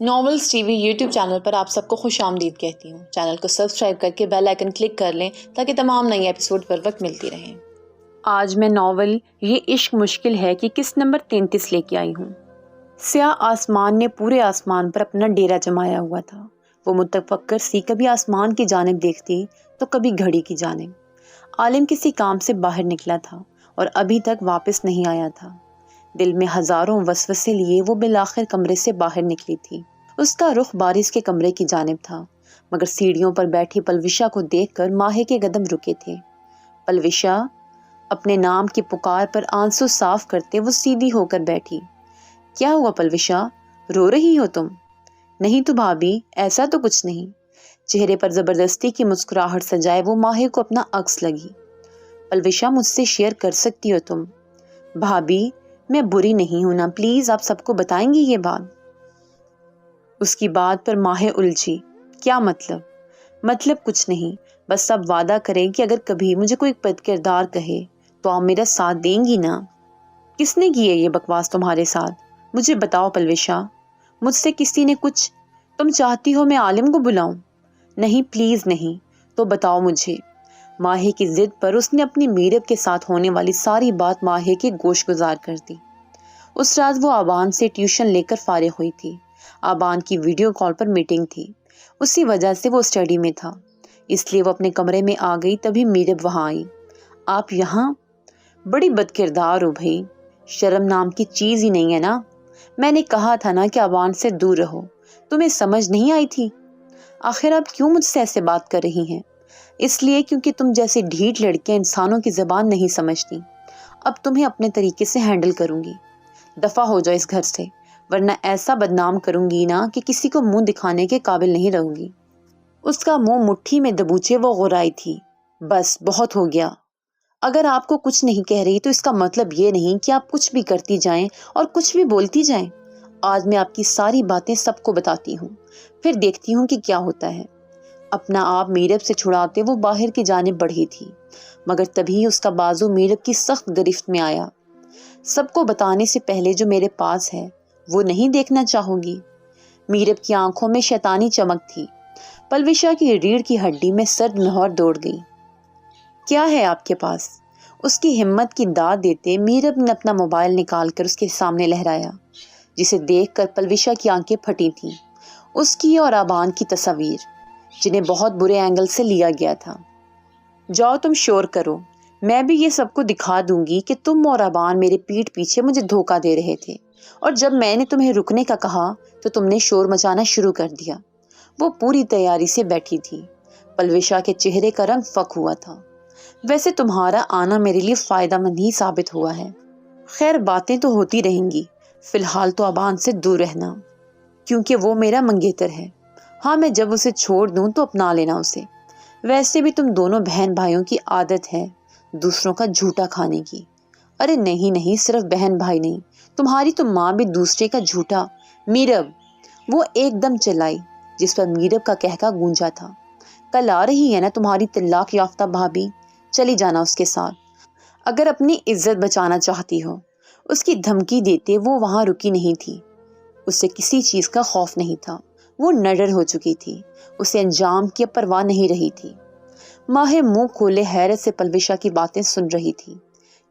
Novels TV YouTube channel پر آپ سب کو خوش آمدید کہتی ہوں۔ چینل کو سبسکرائب کر کے بیل آئیکن کلک کر لیں تاکہ تمام نئی ایپیسوڈ پر وقت ملتی رہیں۔ آج میں ناول یہ عشق مشکل ہے کہ کس نمبر 33 لے کے آئی ہوں۔ سیاہ آسمان نے پورے آسمان پر اپنا ڈیرا جمایا ہوا تھا۔ وہ متفکر سی کبھی آسمان کی جانب دیکھتی تو کبھی گھڑی کی جانب۔ عالم کسی کام سے باہر نکلا تھا اور ابھی تک واپس نہیں آیا تھا۔ دل میں ہزاروں وسوسے لیے وہ بالآخر کمرے سے باہر نکلی تھی۔ اس کا رخ بارش کے کمرے کی جانب تھا، مگر سیڑھیوں پر بیٹھی پلوشا کو دیکھ کر ماہے کے قدم رکے تھے۔ پلوشا اپنے نام کی پکار پر آنسو صاف کرتے وہ سیدھی ہو کر بیٹھی۔ کیا ہوا پلوشا، رو رہی ہو تم؟ نہیں تو بھابھی، ایسا تو کچھ نہیں۔ چہرے پر زبردستی کی مسکراہٹ سجائے وہ ماہے کو اپنا عکس لگی۔ پلوشا، مجھ سے شیئر کر سکتی ہو تم؟ بھابھی میں بری نہیں ہوں نا، پلیز آپ سب کو بتائیں گی یہ بات؟ اس کی بات پر ماہے الجھی۔ کیا مطلب؟ مطلب کچھ نہیں، بس اب وعدہ کریں کہ اگر کبھی مجھے کوئی بد کردار کہے تو آپ میرا ساتھ دیں گی نا؟ کس نے کی ہے یہ بکواس تمہارے ساتھ؟ مجھے بتاؤ پلوشا، مجھ سے کسی نے کچھ؟ تم چاہتی ہو میں عالم کو بلاؤں؟ نہیں پلیز نہیں، تو بتاؤ مجھے۔ ماہے کی ضد پر اس نے اپنی میرب کے ساتھ ہونے والی ساری بات ماہے کے گوش گزار کر دی۔ اس رات وہ آبان سے ٹیوشن لے کر فارغ ہوئی تھی۔ آبان کی ویڈیو کال پر میٹنگ تھی، اسی وجہ سے وہ اسٹڈی میں تھا، اس لیے وہ اپنے کمرے میں آ گئی۔ تبھی میرب وہاں آئی۔ آپ یہاں؟ بڑی بد کردار ہو بھائی، شرم نام کی چیز ہی نہیں ہے نا۔ میں نے کہا تھا نا کہ آبان سے دور رہو، تمہیں سمجھ نہیں آئی تھی؟ آخر آپ کیوں مجھ سے ایسے بات کر رہی ہیں؟ اس لیے کیونکہ تم جیسے ڈھیٹ لڑکیاں انسانوں کی زبان نہیں سمجھتی۔ اب تمہیں اپنے طریقے سے ہینڈل کروں گی۔ دفع ہو جاؤ اس گھر سے، ورنہ ایسا بدنام کروں گی نا کہ کسی کو منہ دکھانے کے قابل نہیں رہوں گی۔ اس کا منہ مٹھی میں دبوچے وہ غرائی تھی۔ بس بہت ہو گیا۔ اگر آپ کو کچھ نہیں کہہ رہی تو اس کا مطلب یہ نہیں کہ آپ کچھ بھی کرتی جائیں اور کچھ بھی بولتی جائیں۔ آج میں آپ کی ساری باتیں سب کو بتاتی ہوں، پھر دیکھتی ہوں کہ کیا ہوتا ہے۔ اپنا آپ میرب سے چھڑاتے وہ باہر کی جانب بڑھی تھی، مگر تبھی اس کا بازو میرب کی سخت گرفت میں آیا۔ سب کو بتانے سے پہلے جو میرے پاس ہے وہ نہیں دیکھنا چاہو گی؟ میرب کی آنکھوں میں شیطانی چمک تھی۔ پلوشا کی ریڑھ کی ہڈی میں سرد مہور دوڑ گئی۔ کیا ہے آپ کے پاس؟ اس کی ہمت کی داد دیتے میرب نے اپنا موبائل نکال کر اس کے سامنے لہرایا، جسے دیکھ کر پلوشا کی آنکھیں پھٹی تھیں۔ اس کی اور آبان کی تصاویر، جنہیں بہت برے اینگل سے لیا گیا تھا۔ جاؤ تم شور کرو، میں بھی یہ سب کو دکھا دوں گی کہ تم اور آبان میرے پیٹھ پیچھے مجھے دھوکہ دے رہے تھے، اور جب میں نے تمہیں رکنے کا کہا تو تم نے شور مچانا شروع کر دیا۔ وہ پوری تیاری سے بیٹھی تھی۔ پلوشا کے چہرے کا رنگ فک ہوا تھا۔ ویسے تمہارا آنا میرے لیے فائدہ مند ہی ثابت ہوا ہے۔ خیر باتیں تو ہوتی رہیں گی، فی الحال تو آبان سے دور رہنا، کیونکہ وہ میرا منگیتر ہے۔ ہاں میں جب اسے چھوڑ دوں تو اپنا لینا اسے۔ ویسے بھی تم دونوں بہن بھائیوں کی عادت ہے دوسروں کا جھوٹا کھانے کی۔ ارے نہیں، صرف بہن بھائی نہیں، تمہاری تو ماں بھی دوسرے کا جھوٹا۔ میرب، وہ ایک دم چلائی جس پر میرب کا کہکا گونجا تھا۔ کل آ رہی ہے نا تمہاری طلاق یافتہ بھابھی، چلی جانا اس کے ساتھ، اگر اپنی عزت بچانا چاہتی ہو۔ اس کی دھمکی دیتے وہ وہاں رکی نہیں تھی۔ اسے کسی چیز کا خوف نہیں تھا، وہ نڈر ہو چکی تھی، اسے انجام کی پرواہ نہیں رہی تھی۔ ماہے منہ کھولے حیرت سے پلوشا کی باتیں سن رہی تھی۔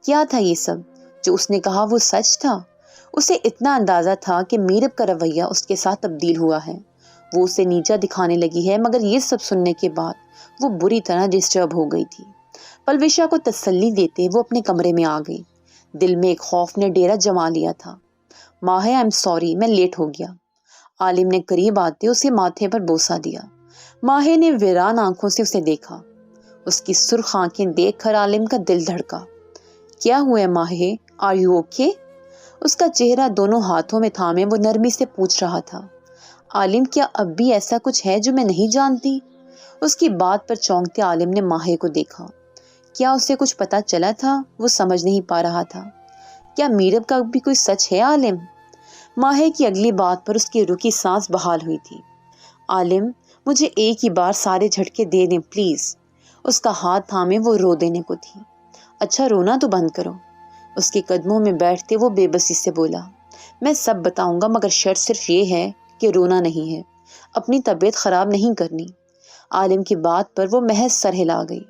کیا تھا یہ سب جو اس نے کہا؟ وہ سچ تھا؟ اسے اتنا اندازہ تھا کہ میرب کا رویہ اس کے ساتھ تبدیل ہوا ہے، وہ اسے نیچا دکھانے لگی ہے، مگر یہ سب سننے کے بعد وہ بری طرح ڈسٹرب ہو گئی تھی۔ پلوشا کو تسلی دیتے وہ اپنے کمرے میں آ گئی۔ دل میں ایک خوف نے ڈیرا جما لیا تھا۔ ماہے آئی ایم سوری، میں لیٹ ہو گیا۔ عالم نے قریب آتے اسے ماتھے پر بوسہ دیا۔ ماہے نے ویران آنکھوں سے اسے دیکھا۔ اس کی سرخ آنکھیں دیکھ کر عالم کا دل دھڑکا۔ کیا ہوا ہے ماہے، آر یو اوکے؟ اس کا چہرہ دونوں ہاتھوں میں تھامے وہ نرمی سے پوچھ رہا تھا۔ عالم، کیا اب بھی ایسا کچھ ہے جو میں نہیں جانتی؟ اس کی بات پر چونکتے عالم نے ماہے کو دیکھا۔ کیا اسے کچھ پتا چلا تھا؟ وہ سمجھ نہیں پا رہا تھا۔ کیا میرب کا بھی کوئی سچ ہے عالم؟ ماہے کی اگلی بات پر اس کی رکی سانس بحال ہوئی تھی۔ عالم، مجھے ایک ہی بار سارے جھٹکے دے دیں پلیز۔ اس کا ہاتھ تھامے وہ رو دینے کو تھی۔ اچھا رونا تو بند کرو۔ اس کے قدموں میں بیٹھتے وہ بے بسی سے بولا، میں سب بتاؤں گا، مگر شرط صرف یہ ہے کہ رونا نہیں ہے، اپنی طبیعت خراب نہیں کرنی۔ عالم کی بات پر وہ محض سر ہلا گئی،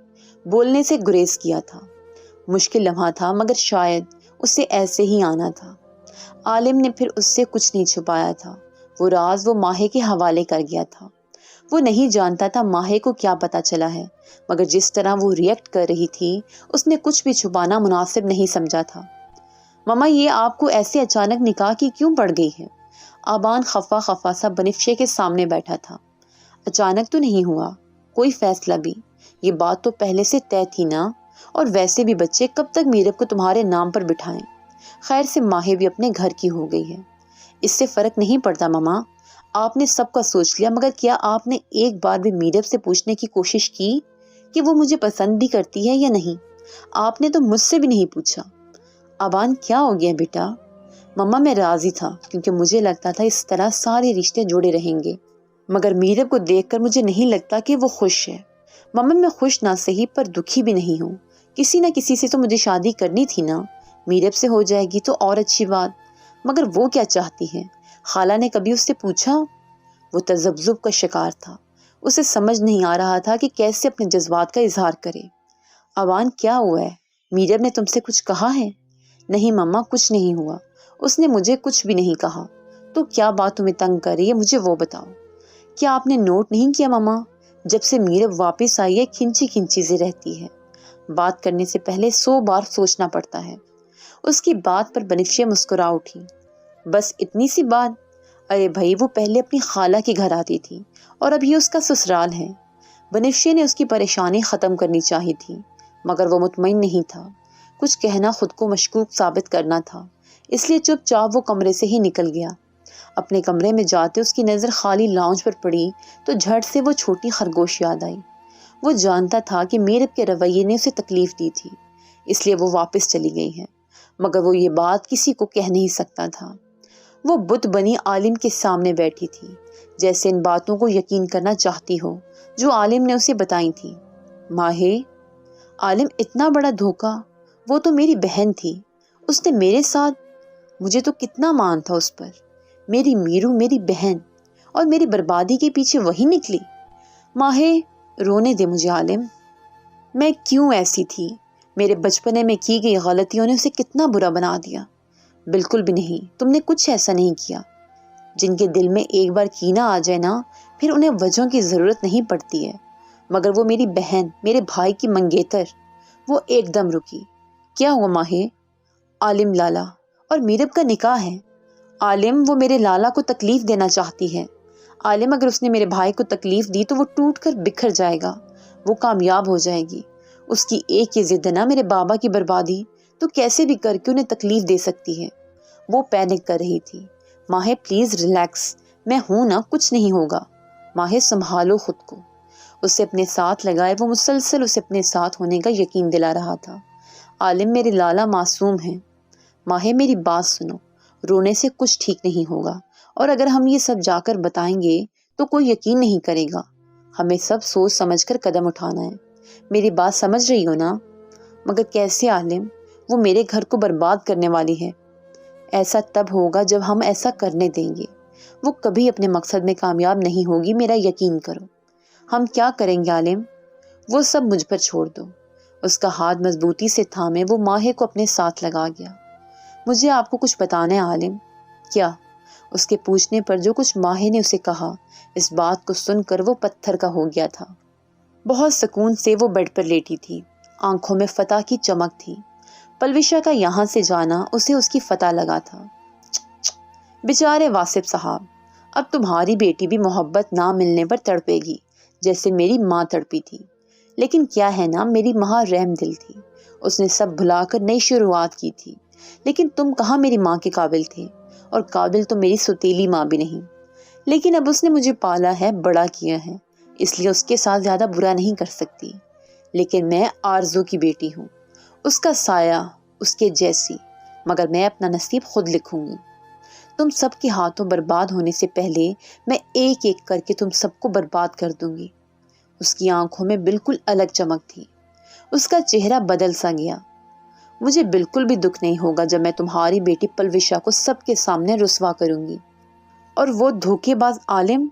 بولنے سے گریز کیا تھا۔ مشکل لمحہ تھا مگر شاید اسے ایسے ہی آنا تھا۔ عالم نے پھر اس سے کچھ نہیں چھپایا تھا، وہ راز وہ ماہے کے حوالے کر گیا تھا۔ وہ نہیں جانتا تھا ماہے کو کیا پتا چلا ہے، مگر جس طرح وہ ریئیکٹ کر رہی تھی اس نے کچھ بھی چھپانا مناسب نہیں سمجھا تھا۔ ماما یہ آپ کو ایسے اچانک نکاح کی کیوں پڑ گئی ہے؟ آبان خفا خفا سا بنفشے کے سامنے بیٹھا تھا۔ اچانک تو نہیں ہوا کوئی فیصلہ بھی، یہ بات تو پہلے سے طے تھی نا، اور ویسے بھی بچے کب تک میرب کو تمہارے نام پر بٹھائیں؟ خیر سے ماہی بھی اپنے گھر کی ہو گئی ہے، اس سے فرق نہیں پڑتا ماما۔ آپ نے سب کا سوچ لیا، مگر کیا آپ نے ایک بار بھی میرب سے پوچھنے کی کوشش کی کہ وہ مجھے پسند بھی کرتی ہے یا نہیں؟ آپ نے تو مجھ سے بھی نہیں پوچھا۔ آبان کیا ہو گیا بیٹا؟ مما میں راضی تھا کیونکہ مجھے لگتا تھا اس طرح سارے رشتے جوڑے رہیں گے، مگر میرب کو دیکھ کر مجھے نہیں لگتا کہ وہ خوش ہے۔ مما میں خوش نہ سہی پر دکھی بھی نہیں ہوں، کسی نہ کسی سے تو مجھے شادی کرنی تھی نا، میرب سے ہو جائے گی تو اور اچھی بات، مگر وہ کیا چاہتی ہے؟ خالہ نے کبھی اس سے پوچھا؟ وہ تذبذب کا شکار تھا، اسے سمجھ نہیں آ رہا تھا کہ کیسے اپنے جذبات کا اظہار کرے۔ آوان کیا ہوا ہے؟ میرب نے تم سے کچھ کہا ہے؟ نہیں مما کچھ نہیں ہوا، اس نے مجھے کچھ بھی نہیں کہا۔ تو کیا بات تمہیں تنگ کر رہی ہے مجھے وہ بتاؤ۔ کیا آپ نے نوٹ نہیں کیا مما؟ جب سے میرب واپس آئی ہے کھنچی کھنچی سے رہتی ہے، بات کرنے سے پہلے 100 بار سوچنا پڑتا ہے۔ اس کی بات پر بنفشے مسکرا اٹھی۔ بس اتنی سی بات؟ ارے بھائی وہ پہلے اپنی خالہ کے گھر آتی تھی اور اب یہ اس کا سسرال ہے۔ بنفشے نے اس کی پریشانی ختم کرنی چاہی تھی، مگر وہ مطمئن نہیں تھا، کچھ کہنا خود کو مشکوک ثابت کرنا تھا، اس لیے چپ چاپ وہ کمرے سے ہی نکل گیا۔ اپنے کمرے میں جاتے اس کی نظر خالی لاؤنج پر پڑی تو جھٹ سے وہ چھوٹی خرگوش یاد آئی۔ وہ جانتا تھا کہ میرب کے رویے نے اسے تکلیف دی تھی، اس لیے وہ واپس چلی گئی ہے، مگر وہ یہ بات کسی کو کہہ نہیں سکتا تھا۔ وہ بت بنی عالم کے سامنے بیٹھی تھی، جیسے ان باتوں کو یقین کرنا چاہتی ہو جو عالم نے اسے بتائی تھی۔ ماہے، عالم اتنا بڑا دھوکہ! وہ تو میری بہن تھی، اس نے میرے ساتھ، مجھے تو کتنا مان تھا اس پر، میری میرو میری بہن، اور میری بربادی کے پیچھے وہی نکلی۔ ماہے رونے دے مجھے عالم، میں کیوں ایسی تھی؟ میرے بچپنے میں کی گئی غلطیوں نے اسے کتنا برا بنا دیا۔ بالکل بھی نہیں، تم نے کچھ ایسا نہیں کیا۔ جن کے دل میں ایک بار کینہ آ جائے نا، پھر انہیں وجہوں کی ضرورت نہیں پڑتی ہے، مگر وہ میری بہن، میرے بھائی کی منگیتر۔ وہ ایک دم رکی۔ کیا ہوا ماہے؟ عالم لالا اور میرب کا نکاح ہے۔ عالم وہ میرے لالا کو تکلیف دینا چاہتی ہے۔ عالم اگر اس نے میرے بھائی کو تکلیف دی تو وہ ٹوٹ کر بکھر جائے گا، وہ کامیاب ہو جائے گی۔ اس کی ایک ہی ضد نہ میرے بابا کی بربادی، تو کیسے بھی کر کے انہیں تکلیف دے سکتی ہے۔ وہ پینک کر رہی تھی۔ ماہے پلیز ریلیکس، میں ہوں نا، کچھ نہیں ہوگا۔ ماہے سنبھالو خود کو۔ اسے اپنے ساتھ لگائے وہ مسلسل اسے اپنے ساتھ ہونے کا یقین دلا رہا تھا۔ عالم میرے لالا معصوم ہیں۔ ماہے میری بات سنو، رونے سے کچھ ٹھیک نہیں ہوگا، اور اگر ہم یہ سب جا کر بتائیں گے تو کوئی یقین نہیں کرے گا۔ ہمیں سب سوچ سمجھ کر قدم اٹھانا ہے۔ میری بات سمجھ رہی ہو نا؟ مگر کیسے عالم؟ وہ میرے گھر کو برباد کرنے والی ہے۔ ایسا تب ہوگا جب ہم ایسا کرنے دیں گے۔ وہ کبھی اپنے مقصد میں کامیاب نہیں ہوگی، میرا یقین کرو۔ ہم کیا کریں گے عالم؟ وہ سب مجھ پر چھوڑ دو۔ اس کا ہاتھ مضبوطی سے تھامے وہ ماہے کو اپنے ساتھ لگا گیا۔ مجھے آپ کو کچھ بتانا ہے عالم۔ کیا؟ اس کے پوچھنے پر جو کچھ ماہے نے اسے کہا، اس بات کو سن کر وہ پتھر کا ہو گیا تھا۔ بہت سکون سے وہ بیڈ پر لیٹی تھی، آنکھوں میں فتح کی چمک تھی۔ پلوشا کا یہاں سے جانا اسے اس کی فتح لگا تھا۔ بیچارے واصف صاحب، اب تمہاری بیٹی بھی محبت نہ ملنے پر تڑپے گی جیسے میری ماں تڑپی تھی۔ لیکن کیا ہے نا، میری ماں رحم دل تھی، اس نے سب بھلا کر نئی شروعات کی تھی۔ لیکن تم کہاں میری ماں کے قابل تھے، اور قابل تو میری سوتیلی ماں بھی نہیں۔ لیکن اب اس نے مجھے پالا ہے، بڑا کیا ہے، اس لیے اس کے ساتھ زیادہ برا نہیں کر سکتی۔ لیکن میں آرزو کی بیٹی ہوں، اس کا سایہ، اس کے جیسی، مگر میں اپنا نصیب خود لکھوں گی۔ تم سب کے ہاتھوں برباد ہونے سے پہلے میں ایک ایک کر کے تم سب کو برباد کر دوں گی۔ اس کی آنکھوں میں بالکل الگ چمک تھی، اس کا چہرہ بدل سا گیا۔ مجھے بالکل بھی دکھ نہیں ہوگا جب میں تمہاری بیٹی پلوشا کو سب کے سامنے رسوا کروں گی۔ اور وہ دھوکے باز عالم،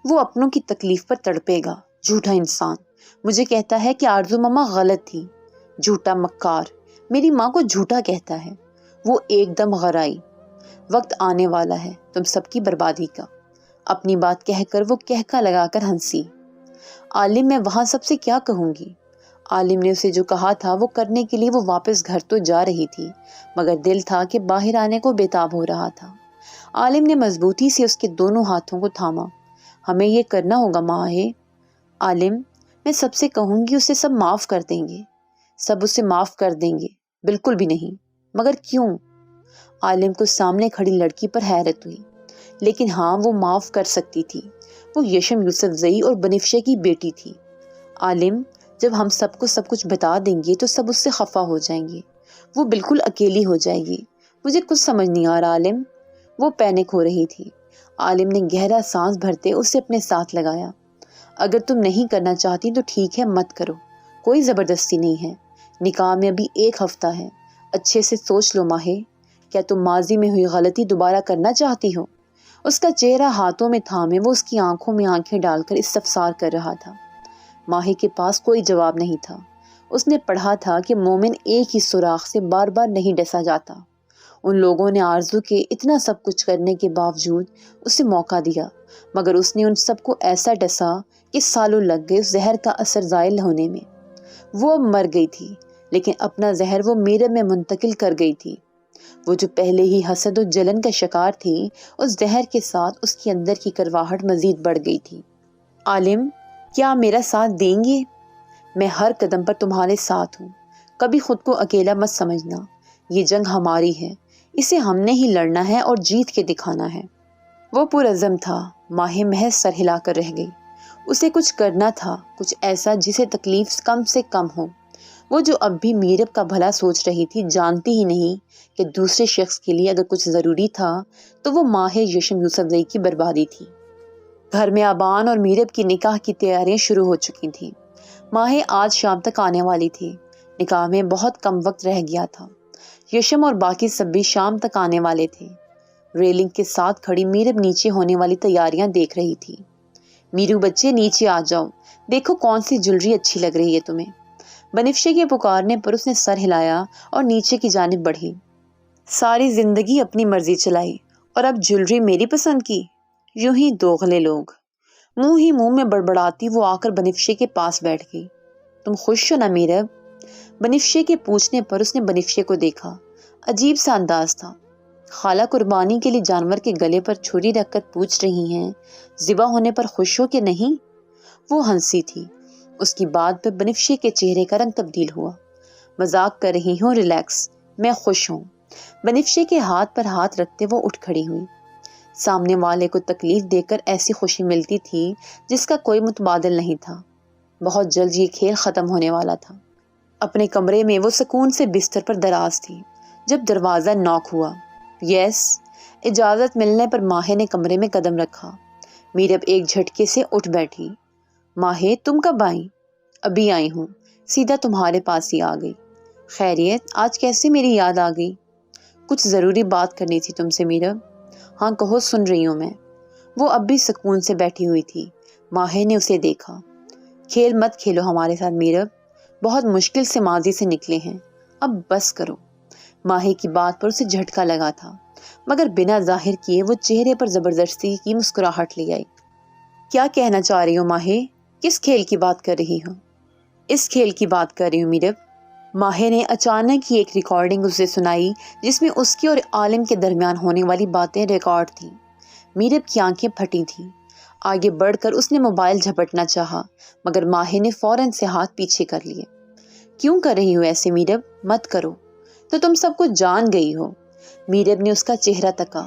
وہ اپنوں کی تکلیف پر تڑپے گا، جھوٹا انسان، مجھے کہتا ہے کہ آرزو ماما غلط تھی، جھوٹا مکار، میری ماں کو جھوٹا کہتا ہے، وہ ایک دم غرائی۔ وقت آنے والا ہے تم سب کی بربادی کا، اپنی بات کہہ کر وہ کہکا لگا کر ہنسی۔ عالم میں وہاں سب سے کیا کہوں گی؟ عالم نے اسے جو کہا تھا وہ کرنے کے لیے وہ واپس گھر تو جا رہی تھی، مگر دل تھا کہ باہر آنے کو بےتاب ہو رہا تھا۔ عالم نے مضبوطی سے اس کے دونوں ہاتھوں کو تھاما۔ ہمیں یہ کرنا ہوگا ماہے۔ عالم، میں سب سے کہوں گی اسے سب معاف کر دیں گے، سب اسے معاف کر دیں گے، بالکل بھی نہیں، مگر کیوں؟ عالم کو سامنے کھڑی لڑکی پر حیرت ہوئی، لیکن ہاں وہ معاف کر سکتی تھی، وہ یشم یوسف زئی اور بنفشے کی بیٹی تھی۔ عالم، جب ہم سب کو سب کچھ بتا دیں گے تو سب اس سے خفا ہو جائیں گے، وہ بالکل اکیلی ہو جائے گی، مجھے کچھ سمجھ نہیں آ رہا عالم۔ وہ پینک ہو رہی تھی۔ عالم نے گہرا سانس بھرتے اسے اپنے ساتھ لگایا۔ اگر تم نہیں کرنا چاہتی تو ٹھیک ہے، مت کرو، کوئی زبردستی نہیں ہے، نکاح میں ابھی 1 ہفتہ ہے، اچھے سے سوچ لو ماہے، کیا تم ماضی میں ہوئی غلطی دوبارہ کرنا چاہتی ہو؟ اس کا چہرہ ہاتھوں میں تھامے وہ اس کی آنکھوں میں آنکھیں ڈال کر استفسار کر رہا تھا۔ ماہی کے پاس کوئی جواب نہیں تھا۔ اس نے پڑھا تھا کہ مومن ایک ہی سوراخ سے بار بار نہیں ڈسا جاتا۔ ان لوگوں نے آرزو کے اتنا سب کچھ کرنے کے باوجود اسے موقع دیا، مگر اس نے ان سب کو ایسا ڈسا کہ سالوں لگ گئے اس زہر کا اثر زائل ہونے میں۔ وہ اب مر گئی تھی، لیکن اپنا زہر وہ میرب میں منتقل کر گئی تھی۔ وہ جو پہلے ہی حسد و جلن کا شکار تھی، اس زہر کے ساتھ اس کے اندر کی کرواہٹ مزید بڑھ گئی تھی۔ عالم، کیا میرا ساتھ دیں گے؟ میں ہر قدم پر تمہارے ساتھ ہوں، کبھی خود کو اکیلا مت سمجھنا، یہ جنگ ہماری ہے، اسے ہم نے ہی لڑنا ہے اور جیت کے دکھانا ہے۔ وہ پرعزم تھا۔ ماہی محض سر ہلا کر رہ گئی۔ اسے کچھ کرنا تھا، کچھ ایسا جسے تکلیف کم سے کم ہو۔ وہ جو اب بھی میرب کا بھلا سوچ رہی تھی، جانتی ہی نہیں کہ دوسرے شخص کے لیے اگر کچھ ضروری تھا تو وہ ماہ یشم یوسف زئی کی بربادی تھی۔ گھر میں ابان اور میرب کی نکاح کی تیاریاں شروع ہو چکی تھیں۔ ماہ آج شام تک آنے والی تھی۔ نکاح میں بہت کم وقت رہ گیا تھا۔ یشم اور باقی سب بھی شام تک آنے والے تھے۔ ریلنگ کے ساتھ کھڑی میرب نیچے ہونے والی تیاریاں دیکھ رہی تھی۔ میرو بچے نیچے آ جاؤ، دیکھو کون سی جولری اچھی لگ رہی ہے تمہیں۔ بنفشے کے پکارنے پر اس نے سر ہلایا اور نیچے کی جانب بڑھی۔ ساری زندگی اپنی مرضی چلائی اور اب جولری میری پسند کی؟ یوں ہی دوغلے لوگ۔ منہ ہی منہ میں بڑبڑاتی وہ آ کر بنفشے کے پاس بیٹھ گئی۔ تم خوش ہو نا میرب؟ بنفشے کے پوچھنے پر اس نے بنفشے کو دیکھا۔ عجیب سا انداز تھا۔ خالہ قربانی کے لیے جانور کے گلے پر چھری رکھ کر پوچھ رہی ہیں ذبح ہونے پر خوش ہو کہ نہیں؟ وہ ہنسی تھی۔ اس کی بات پہ بنفشے کے چہرے کا رنگ تبدیل ہوا۔ مذاق کر رہی ہوں، ریلیکس، میں خوش ہوں۔ بنفشے کے ہاتھ پر ہاتھ رکھتے وہ اٹھ کھڑی ہوئی۔ سامنے والے کو تکلیف دے کر ایسی خوشی ملتی تھی جس کا کوئی متبادل نہیں تھا۔ بہت جلد یہ کھیل ختم ہونے والا تھا۔ اپنے کمرے میں وہ سکون سے بستر پر دراز تھی جب دروازہ ناک ہوا۔ یس، اجازت ملنے پر ماہے نے کمرے میں قدم رکھا۔ میرب ایک جھٹکے سے اٹھ بیٹھی۔ ماہے، تم کب آئی؟ ابھی آئی ہوں، سیدھا تمہارے پاس ہی آ گئی۔ خیریت، آج کیسے میری یاد آ گئی؟ کچھ ضروری بات کرنی تھی تم سے میرب۔ ہاں کہو، سن رہی ہوں میں۔ وہ اب بھی سکون سے بیٹھی ہوئی تھی۔ ماہے نے اسے دیکھا۔ کھیل مت کھیلو ہمارے ساتھ میرب، بہت مشکل سے ماضی سے نکلے ہیں، اب بس کرو۔ ماہی کی بات پر اسے جھٹکا لگا تھا، مگر بنا ظاہر کیے وہ چہرے پر زبردستی کی مسکراہٹ لے آئی۔ کیا کہنا چاہ رہی ہو ماہی؟ کس کھیل کی بات کر رہی ہو؟ اس کھیل کی بات کر رہی ہوں میرب۔ ماہی نے اچانک ہی ایک ریکارڈنگ اسے سنائی جس میں اس کی اور عالم کے درمیان ہونے والی باتیں ریکارڈ تھیں۔ میرب کی آنکھیں پھٹی تھیں۔ آگے بڑھ کر اس نے موبائل جھپٹنا چاہا، مگر ماہی نے فوراً سے ہاتھ پیچھے کر لیے۔ کیوں کر رہی ہو ایسے میرب؟ مت کرو، تو تم سب کچھ جان گئی ہو۔ میرب نے اس کا چہرہ تکا۔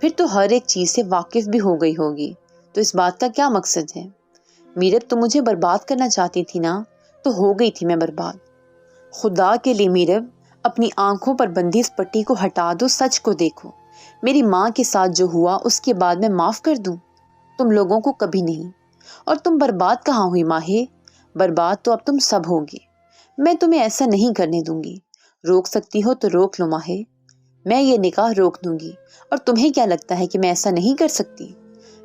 پھر تو ہر ایک چیز سے واقف بھی ہو گئی ہوگی، تو اس بات کا کیا مقصد ہے؟ میرب، تم مجھے برباد کرنا چاہتی تھی نا، تو ہو گئی تھی میں برباد۔ خدا کے لیے میرب، اپنی آنکھوں پر بندھی اس پٹی کو ہٹا دو، سچ کو دیکھو۔ میری ماں کے ساتھ جو ہوا اس کے بعد میں معاف کر دوں؟ تم لوگوں کو کبھی نہیں۔ اور تم برباد کہاں ہوئی ماہی؟ برباد تو اب تم سب ہوگی۔ میں تمہیں ایسا نہیں کرنے دوں گی۔ روک سکتی ہو تو روک لو ماہی۔ میں یہ نکاح روک دوں گی، اور تمہیں کیا لگتا ہے کہ میں ایسا نہیں کر سکتی؟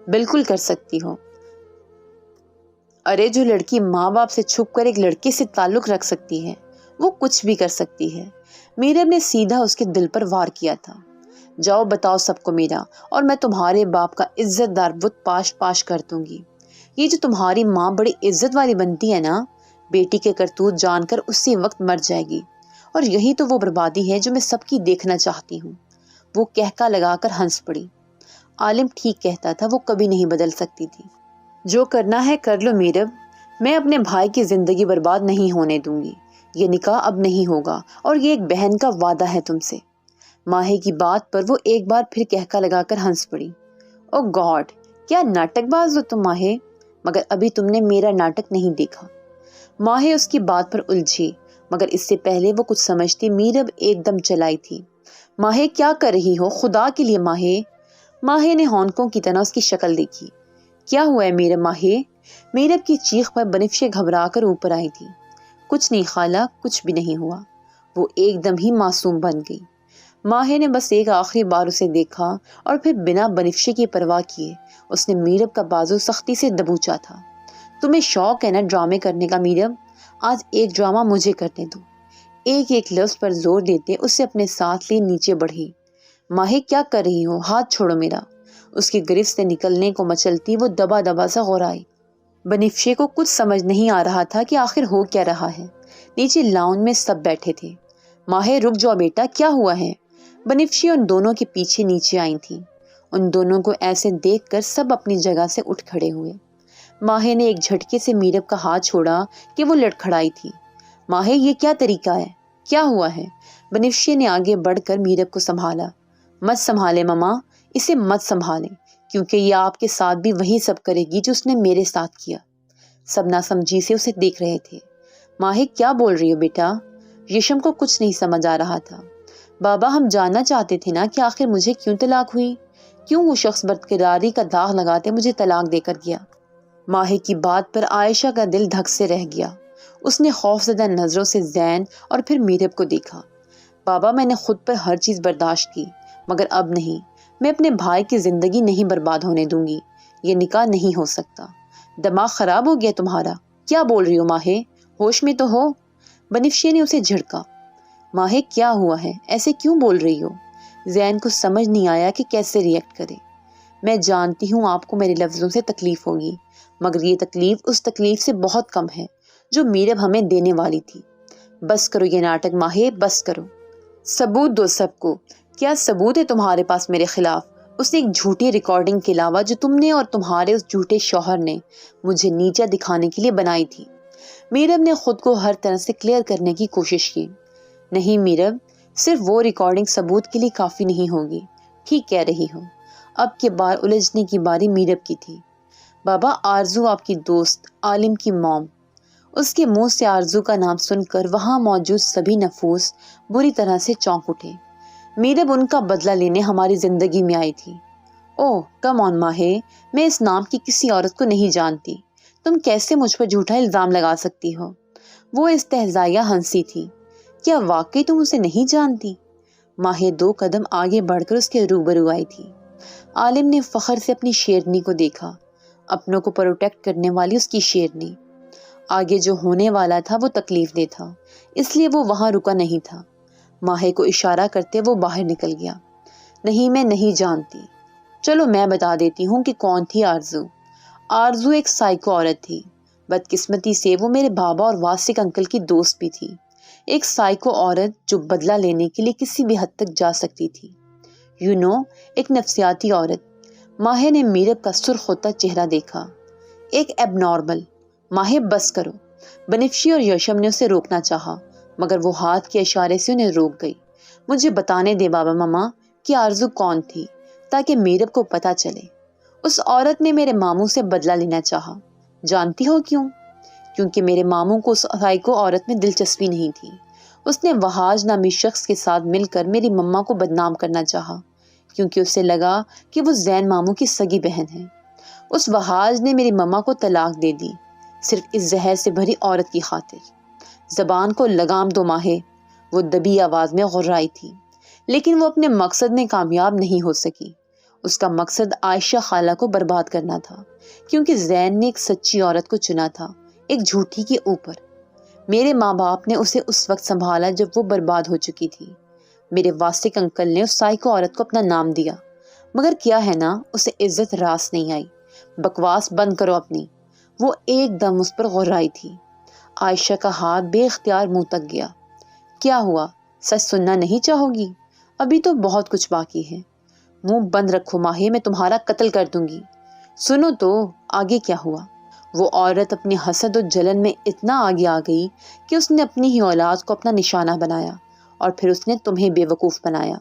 بالکل کر سکتی ہو۔ ارے جو لڑکی ماں باپ سے چھپ کر ایک لڑکے سے تعلق رکھ سکتی ہے وہ کچھ بھی کر سکتی ہے۔ میرب نے سیدھا اس کے دل پر وار کیا تھا۔ جاؤ بتاؤ سب کو میرا، اور میں تمہارے باپ کا عزت دار بت پاش پاش کر دوں گی۔ یہ جو تمہاری ماں بڑی عزت والی بنتی ہے نا، بیٹی کے کرتوت جان کر اسی وقت مر جائے گی، اور یہی تو وہ بربادی ہے جو میں سب کی دیکھنا چاہتی ہوں۔ وہ کہکا لگا کر ہنس پڑی۔ عالم ٹھیک کہتا تھا، وہ کبھی نہیں بدل سکتی تھی۔ جو کرنا ہے کر لو میرب، میں اپنے بھائی کی زندگی برباد نہیں ہونے دوں گی۔ یہ نکاح اب نہیں ہوگا، اور یہ ایک بہن کا وعدہ ہے تم سے۔ ماہی کی بات پر وہ ایک بار پھر کہکا لگا کر ہنس پڑی۔ او گاڈ، کیا ناٹک باز ہو تم ماہی، مگر ابھی تم نے میرا ناٹک نہیں دیکھا۔ ماہی اس کی بات پر الجھی، مگر اس سے پہلے وہ کچھ سمجھتی میرب ایک دم چلائی تھی۔ ماہی کیا کر رہی ہو، خدا کے لیے ماہی۔ ماہی نے ہونکوں کی طرح اس کی شکل دیکھی۔ کیا ہوا ہے میرب ماہی؟ میرب کی چیخ پر بنفشے گھبرا کر اوپر آئی تھی۔ کچھ نہیں خالہ، کچھ بھی نہیں ہوا۔ وہ ایک دم ہی معصوم بن گئی۔ ماہی نے بس ایک آخری بار اسے دیکھا، اور پھر بنا بنفشے کی پرواہ کیے اس نے میرب کا بازو سختی سے دبوچا تھا۔ تمہیں شوق ہے نا ڈرامے کرنے کا میرب، آج ایک ڈرامہ مجھے کرنے دو۔ ایک ایک لفظ پر زور دیتے اسے اپنے ساتھ لیے نیچے بڑھی۔ ماہی کیا کر رہی ہو، ہاتھ چھوڑو میرا۔ اس کی گرفت سے نکلنے کو مچلتی وہ دبا دبا سا غورائی۔ بنفشے کو کچھ سمجھ نہیں آ رہا تھا کہ آخر ہو کیا رہا ہے۔ نیچے لاؤن میں سب بیٹھے تھے۔ ماہی رک جاؤ بیٹا، کیا ہوا ہے؟ بنفشے ان دونوں کے پیچھے نیچے آئی تھی۔ ان دونوں کو ایسے دیکھ کر سب اپنی جگہ سے اٹھ کھڑے ہوئے۔ ماہی نے ایک جھٹکے سے میرب کا ہاتھ چھوڑا کہ وہ لڑکھڑائی تھی۔ ماہی یہ کیا طریقہ ہے، کیا ہوا ہے؟ بنفشے نے آگے بڑھ کر میرب کو سنبھالا۔ مت سنبھالے ماما، اسے مت سنبھالیں، کیونکہ یہ آپ کے ساتھ بھی وہی سب کرے گی جو اس نے میرے ساتھ کیا۔ سب ناسمجھی سے اسے دیکھ رہے تھے۔ ماہی کیا بول رہی ہو بیٹا؟ ریشم کو کچھ نہیں سمجھ آ رہا تھا۔ بابا ہم جاننا چاہتے تھے نا کہ آخر مجھے کیوں طلاق ہوئی، کیوں وہ شخص بدکرداری کا داغ لگاتے مجھے طلاق دے کر گیا۔ ماہی کی بات پر عائشہ کا دل دھک سے رہ گیا۔ اس نے خوفزدہ نظروں سے زین اور پھر میرب کو دیکھا۔ بابا میں نے خود پر ہر چیز برداشت کی، مگر اب نہیں، میں اپنے بھائی کی زندگی نہیں برباد ہونے دوں گی۔ یہ نکاح نہیں ہو سکتا۔ دماغ خراب ہو گیا تمہارا؟ کیا بول رہی ہو ماہی، ہوش میں تو ہو؟ بنفشے نے اسے جھڑکا۔ ماہی کیا ہوا ہے، ایسے کیوں بول رہی ہو؟ زین کو سمجھ نہیں آیا کہ کیسے ریئیکٹ کرے۔ میں جانتی ہوں آپ کو میرے لفظوں سے تکلیف ہوگی، مگر یہ تکلیف اس تکلیف سے بہت کم ہے جو میرب ہمیں دینے والی تھی۔ بس کرو یہ ناٹک ماہی، بس کرو۔ ثبوت دو سب کو۔ کیا ثبوت ہے تمہارے پاس میرے خلاف؟ اس ایک جھوٹی ریکارڈنگ کے علاوہ جو تم نے اور تمہارے اس جھوٹے شوہر نے مجھے نیچا دکھانے کے لیے بنائی تھی۔ میرب نے خود کو ہر طرح سے کلیئر کرنے کی کوشش کی۔ نہیں میرب، صرف وہ ریکارڈنگ ثبوت کے لیے کافی نہیں ہوگی۔ ٹھیک کہہ رہی ہو۔ اب کے بار الجھنے کی باری میرب کی تھی۔ بابا آرزو آپ کی دوست، عالم کی موم۔ اس کے منہ سے آرزو کا نام سن کر وہاں موجود سبھی نفوس بری طرح سے چونک اٹھے۔ میرب ان کا بدلہ لینے ہماری زندگی میں آئی تھی۔ اوہ کم آن ماہی، میں اس نام کی کسی عورت کو نہیں جانتی۔ تم کیسے مجھ پر جھوٹا الزام لگا سکتی ہو؟ وہ استہزائیہ ہنسی تھی۔ کیا واقعی تم اسے نہیں جانتی؟ ماہی 2 قدم آگے بڑھ کر اس کے روبرو آئی تھی۔ عالم نے فخر سے اپنی شیرنی کو دیکھا، اپنوں کو پروٹیکٹ کرنے والی اس کی شیرنی۔ آگے جو ہونے والا تھا وہ تکلیف دہ تھا، اس لیے وہ وہاں رکا نہیں تھا۔ ماہی کو اشارہ کرتے وہ باہر نکل گیا۔ نہیں میں نہیں جانتی۔ چلو میں بتا دیتی ہوں کہ کون تھی آرزو۔ آرزو ایک سائیکو عورت تھی۔ بدقسمتی سے وہ میرے بابا اور واسق انکل کی دوست بھی تھی۔ ایک سائیکو عورت جو بدلہ لینے کے لیے کسی بھی حد تک جا سکتی تھی۔ ایک نفسیاتی عورت۔ ماہی نے میرب کا سرخ ہوتا چہرہ دیکھا۔ ایک ایب نارمل۔ ماہی بس کرو۔ بنفشی اور یشم نے اسے روکنا چاہا، مگر وہ ہاتھ کے اشارے سے انہیں روک گئی۔ مجھے بتانے دے بابا ماما کہ آرزو کون تھی، تاکہ میرب کو پتا چلے۔ اس عورت نے میرے ماموں سے بدلہ لینا چاہا۔ جانتی ہو کیوں؟ کیونکہ میرے ماموں کو اس سائیکو عورت میں دلچسپی نہیں تھی۔ اس نے وہاج نامی شخص کے ساتھ مل کر میری مما کو بدنام کرنا چاہا، کیونکہ اسے لگا کہ وہ زین ماموں کی سگی بہن ہے۔ اس وہاج نے میری مما کو طلاق دے دی، صرف اس زہر سے بھری عورت کی خاطر۔ زبان کو لگام دو ماہی، وہ دبی آواز میں غرائی تھی۔ لیکن وہ اپنے مقصد میں کامیاب نہیں ہو سکی۔ اس کا مقصد عائشہ خالہ کو برباد کرنا تھا، کیونکہ زین نے ایک سچی عورت کو چنا تھا، ایک جھوٹی کے اوپر۔ میرے ماں باپ نے اسے اس وقت سنبھالا جب وہ برباد ہو چکی تھی۔ میرے واسق انکل نے اس سائیکو عورت کو اپنا نام دیا، مگر کیا ہے نا، اسے عزت راس نہیں آئی۔ بکواس بند کرو اپنی۔ وہ ایک دم اس پر غرائی تھی۔ عائشہ کا ہاتھ بے اختیار منہ تک گیا۔ کیا ہوا؟ سچ سننا نہیں چاہو گی؟ ابھی تو بہت کچھ باقی ہے۔ منہ بند رکھو ماہی، میں تمہارا قتل کر دوں گی۔ سنو تو آگے کیا ہوا۔ وہ عورت اپنی حسد و جلن میں اتنا آگے آ گئی کہ اس نے اپنی ہی اولاد کو اپنا نشانہ بنایا، اور پھر اس نے تمہیں بے وقوف بنایا۔